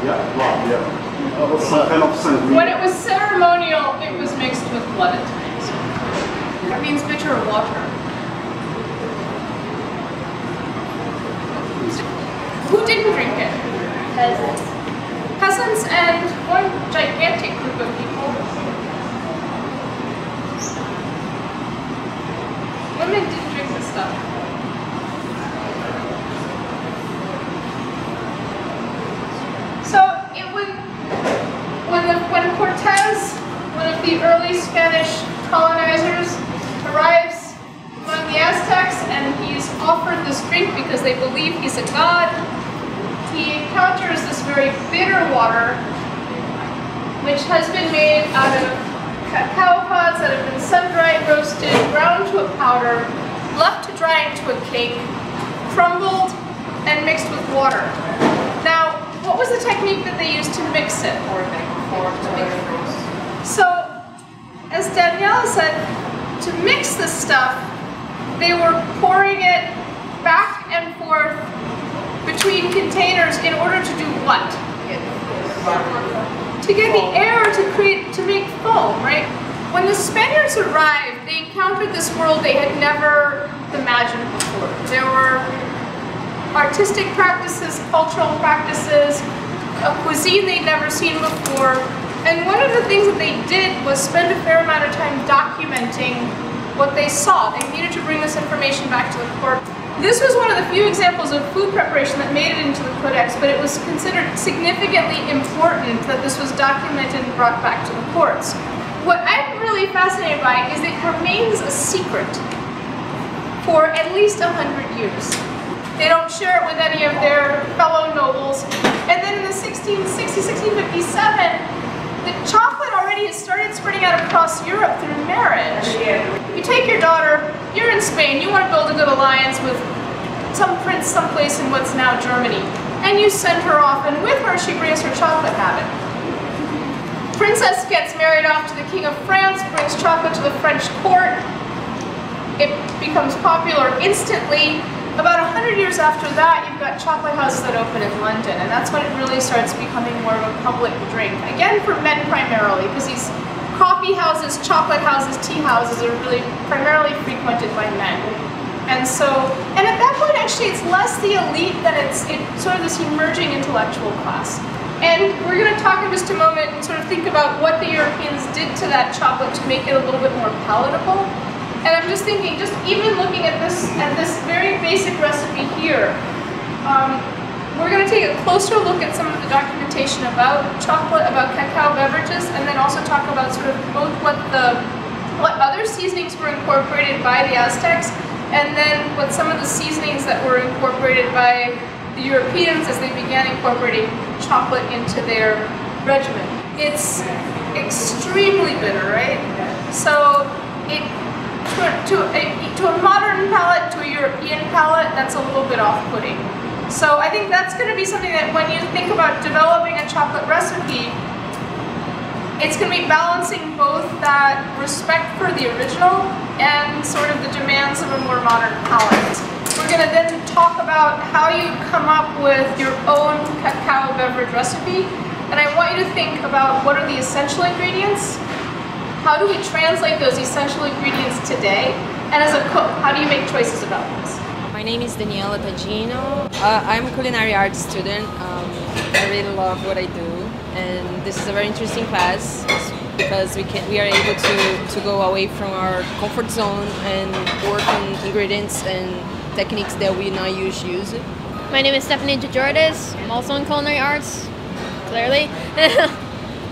Yeah, blood, yeah. Some kind of sangria. When it was ceremonial, it was mixed with blood at times. It means bitter water. Who didn't drink it? Peasants. Peasants and one gigantic group of people. Women didn't drink this stuff. So when Cortez, one of the early Spanish colonizers, arrives among the Aztecs and he's offered this drink because they believe he's a god, he encounters this very bitter water which has been made out of cacao pods that have been sun-dried, roasted, ground to a powder, left to dry into a cake, crumbled, and mixed with water. Now, what was the technique that they used to mix it? So, as Danielle said, to mix this stuff, they were pouring it back and forth between containers in order to do what? To get the air to make foam, right? When the Spaniards arrived, they encountered this world they had never imagined before. There were artistic practices, cultural practices, a cuisine they'd never seen before. And one of the things that they did was spend a fair amount of time documenting what they saw. They needed to bring this information back to the court. This was one of the few examples of food preparation that made it into the Codex, but it was considered significantly important that this was documented and brought back to the courts. What I'm really fascinated by is it remains a secret for at least 100 years. They don't share it with any of their fellow nobles. And then in the 1657, the chocolate already has started spreading out across Europe through marriage. You take your daughter, you're in Spain, you want to build a good alliance with some prince someplace in what's now Germany. And you send her off, and with her she brings her chocolate habit. Princess gets married off to the King of France, brings chocolate to the French court. It becomes popular instantly. About 100 years after that, you've got chocolate houses that open in London, and that's when it really starts becoming more of a public drink. Again, for men primarily, because these coffee houses, chocolate houses, tea houses are really primarily frequented by men. And at that point, actually, it's less the elite than it's sort of this emerging intellectual class. And we're going to talk in just a moment and sort of think about what the Europeans did to that chocolate to make it a little bit more palatable. And I'm just thinking, just even looking at this very basic recipe here, we're going to take a closer look at some of the documentation about chocolate, about cacao beverages, and then also talk about sort of both what other seasonings were incorporated by the Aztecs, and then what some of the seasonings that were incorporated by the Europeans as they began incorporating chocolate into their regimen. It's extremely bitter, right? So to a modern palate, to a European palate, that's a little bit off-putting. So I think that's going to be something that when you think about developing a chocolate recipe, it's going to be balancing both that respect for the original and sort of the demands of a more modern palate. We're going to then talk about how you come up with your own cacao beverage recipe, and I want you to think about what are the essential ingredients. How do we translate those essential ingredients today? And as a cook, how do you make choices about this? My name is Daniela Tagino. I'm a culinary arts student. I really love what I do, and this is a very interesting class because we are able to go away from our comfort zone and work on ingredients and techniques that we not usually use. My name is Stephanie DeJordes. I'm also in culinary arts, clearly.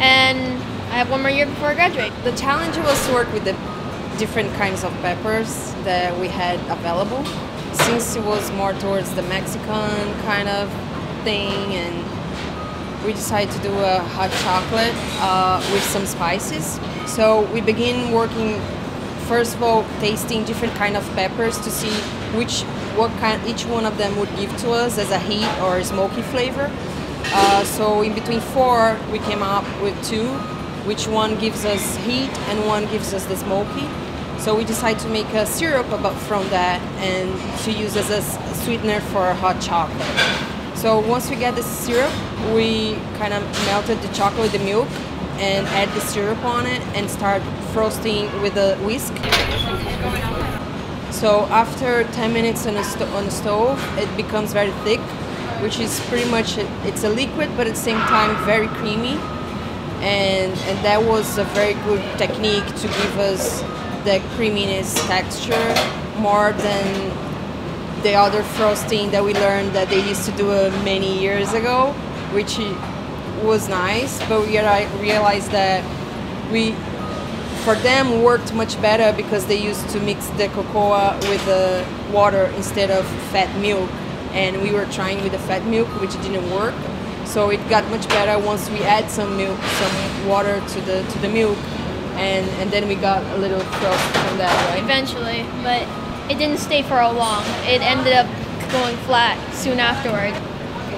And I have one more year before I graduate. The challenge was to work with the different kinds of peppers that we had available, since it was more towards the Mexican kind of thing, and we decided to do a hot chocolate with some spices. So we begin working, first of all, tasting different kind of peppers to see what kind each one of them would give to us as a heat or a smoky flavor. So in between 4, we came up with 2. Which one gives us heat and one gives us the smoky. So we decided to make a syrup from that and to use as a sweetener for hot chocolate. So once we get the syrup, we kind of melted the chocolate with the milk and add the syrup on it and start frosting with a whisk. So after 10 minutes on the stove, it becomes very thick, which is pretty much, it's a liquid, but at the same time very creamy. And that was a very good technique to give us the creaminess texture more than the other frosting that we learned that they used to do many years ago, which was nice, but we realized that for them worked much better because they used to mix the cocoa with the water instead of fat milk, and we were trying with the fat milk, which didn't work. So it got much better once we add some milk, some water to the milk, and then we got a little frost from that, right? Eventually, but it didn't stay for a long. It ended up going flat soon afterward.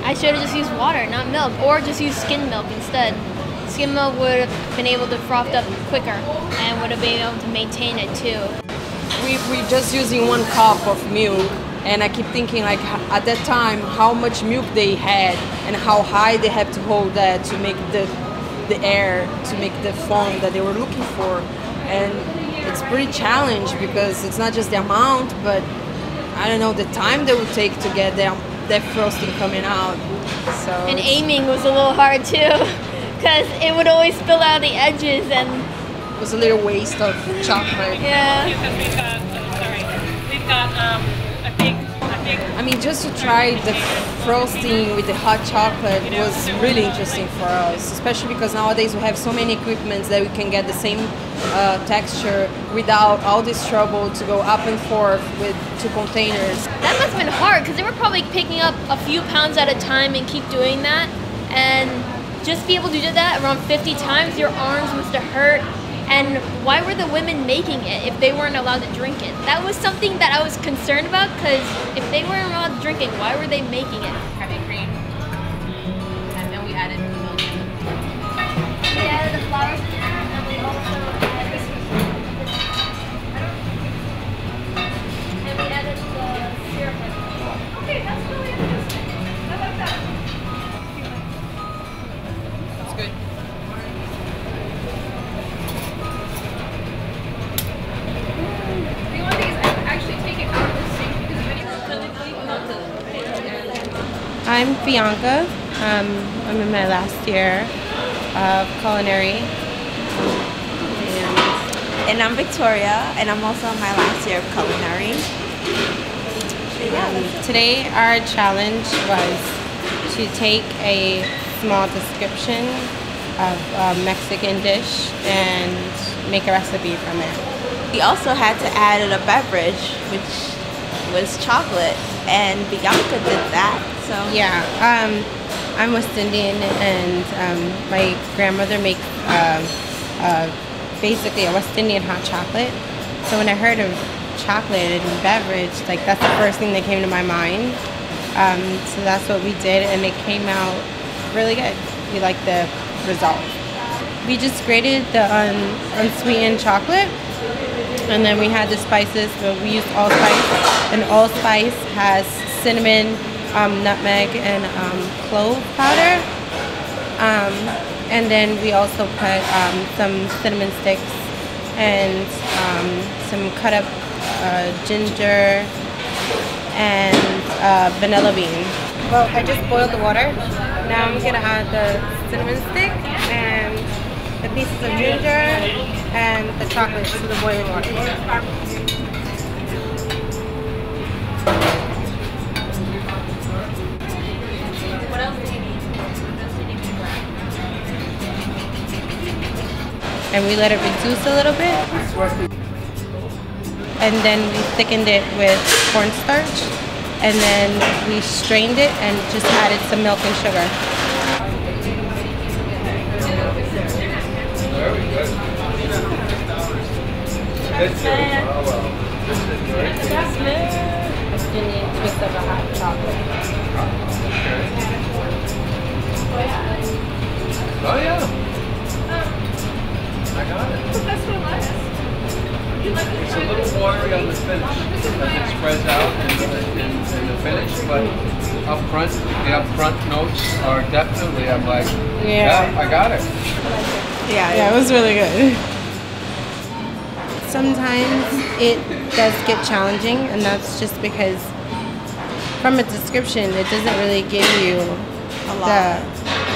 I should have just used water, not milk, or just used skim milk instead. Skim milk would have been able to froth up quicker and would have been able to maintain it too. We just using 1 cup of milk, and I keep thinking like at that time how much milk they had and how high they had to hold that to make the air, to make the foam that they were looking for. And it's pretty challenging because it's not just the amount, but I don't know, the time they would take to get that frosting coming out. So and aiming was a little hard too, because it would always spill out the edges, and it was a little waste of chocolate. Yeah. We've got a big. I mean, just to try the frosting with the hot chocolate was really interesting for us, especially because nowadays we have so many equipments that we can get the same texture without all this trouble to go up and forth with 2 containers. That must have been hard because they were probably picking up a few pounds at a time and keep doing that. And just be able to do that around 50 times, your arms must have hurt. And why were the women making it if they weren't allowed to drink it? That was something that I was concerned about, because if they weren't allowed to drink it, why were they making it? Heavy cream. And then we added the milk. We added the flour, and then we also added, and we added the syrup. Okay, that's really interesting. I like that. That's good. The only thing is I would actually take it out of the sink because I'm Bianca. I'm in my last year of culinary. And I'm Victoria, and I'm also in my last year of culinary. Today our challenge was to take a small description of a Mexican dish and make a recipe from it. We also had to add a beverage, which was chocolate, and Bianca did that. So Yeah, I'm West Indian, and my grandmother makes basically a West Indian hot chocolate. So when I heard of chocolate and beverage, like that's the first thing that came to my mind. So that's what we did, and it came out really good. We liked the result. We just grated the unsweetened chocolate, and then we had the spices, but we used allspice, and allspice has cinnamon, nutmeg, and clove powder. And then we also put some cinnamon sticks and some cut up ginger and vanilla bean. Well, I just boiled the water. Now I'm gonna add the cinnamon stick and the pieces of ginger and the chocolate to the boiling water. And we let it reduce a little bit. And then we thickened it with cornstarch. And then we strained it and just added some milk and sugar. Indian twist of a hot chocolate. Oh yeah. I got it. That's what I like. It's a little watery on the finish as it spreads out in the finish, but the upfront notes are definitely, I'm like, Yeah. yeah, I got it. Yeah, it was really good. Sometimes it does get challenging, and that's just because from a description, it doesn't really give you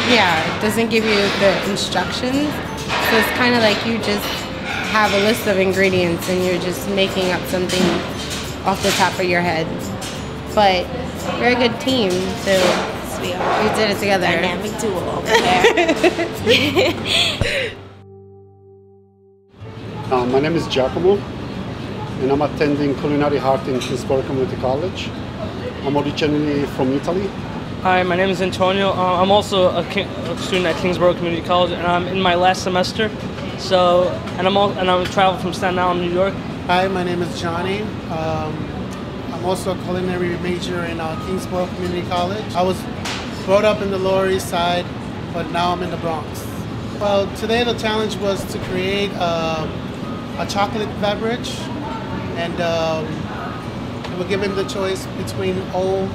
it doesn't give you the instructions. So it's kind of like you just have a list of ingredients and you're just making up something off the top of your head. But we're a good team, so we did it together. Dynamic duo over there. My name is Giacomo, and I'm attending culinary art in Kingsborough Community College. I'm originally from Italy. Hi, my name is Antonio. I'm also a student at Kingsborough Community College, and I'm in my last semester. So, and I'm traveling from Staten Island, New York. Hi, my name is Johnny. I'm also a culinary major in Kingsborough Community College. I was brought up in the Lower East Side, but now I'm in the Bronx. Well, today the challenge was to create a chocolate beverage, and we were given the choice between old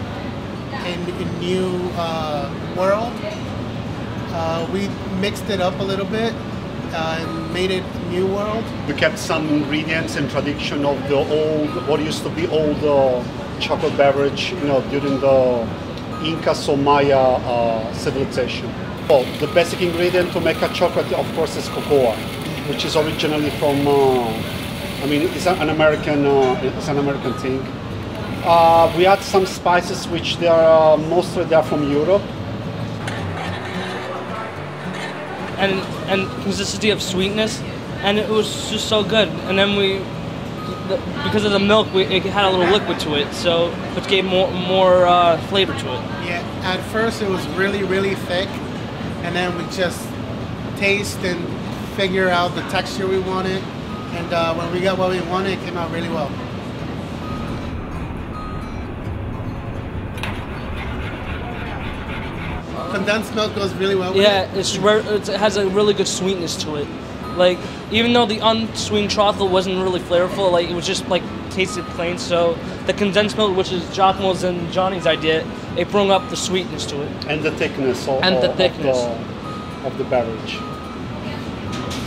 and new world. We mixed it up a little bit and made it new world. We kept some ingredients and tradition of the old, what used to be old chocolate beverage, during the Incas or Maya civilization. Well, the basic ingredient to make a chocolate, of course, is cocoa, which is originally from, it's an American thing. We add some spices, which they are mostly from Europe. And consistency of sweetness, and it was just so good. And then because of the milk, it had a little liquid to it, so which gave more flavor to it. Yeah, at first it was really, really thick, and then we just taste and figure out the texture we wanted, and when we got what we wanted, it came out really well. Condensed milk goes really well with it. It has a really good sweetness to it. Like, even though the unsweetened chocolate wasn't really flavorful, like it was just like tasted plain. So the condensed milk, which is Giacomo's and Johnny's idea, it brought up the sweetness to it and the thickness of the beverage.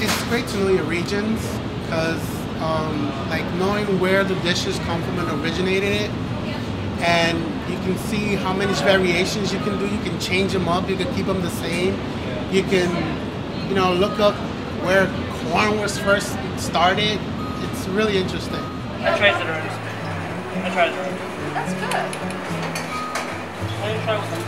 It's great to know your regions, because like knowing where the dishes come from and originated it, and you can see how many variations you can do. You can change them up. You can keep them the same. You can, look up where corn was first started. It's really interesting. I tried it already. That's good. I didn't try with them.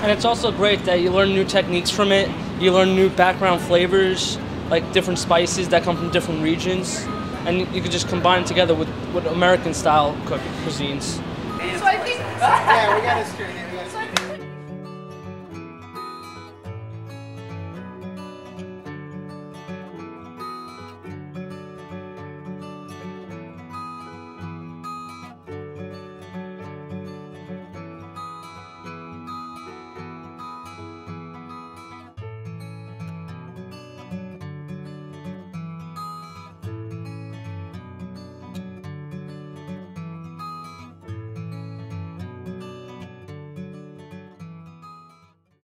And it's also great that you learn new techniques from it. You learn new background flavors, like different spices that come from different regions. And you could just combine it together with American style cuisines. So I think yeah, we got it straight in.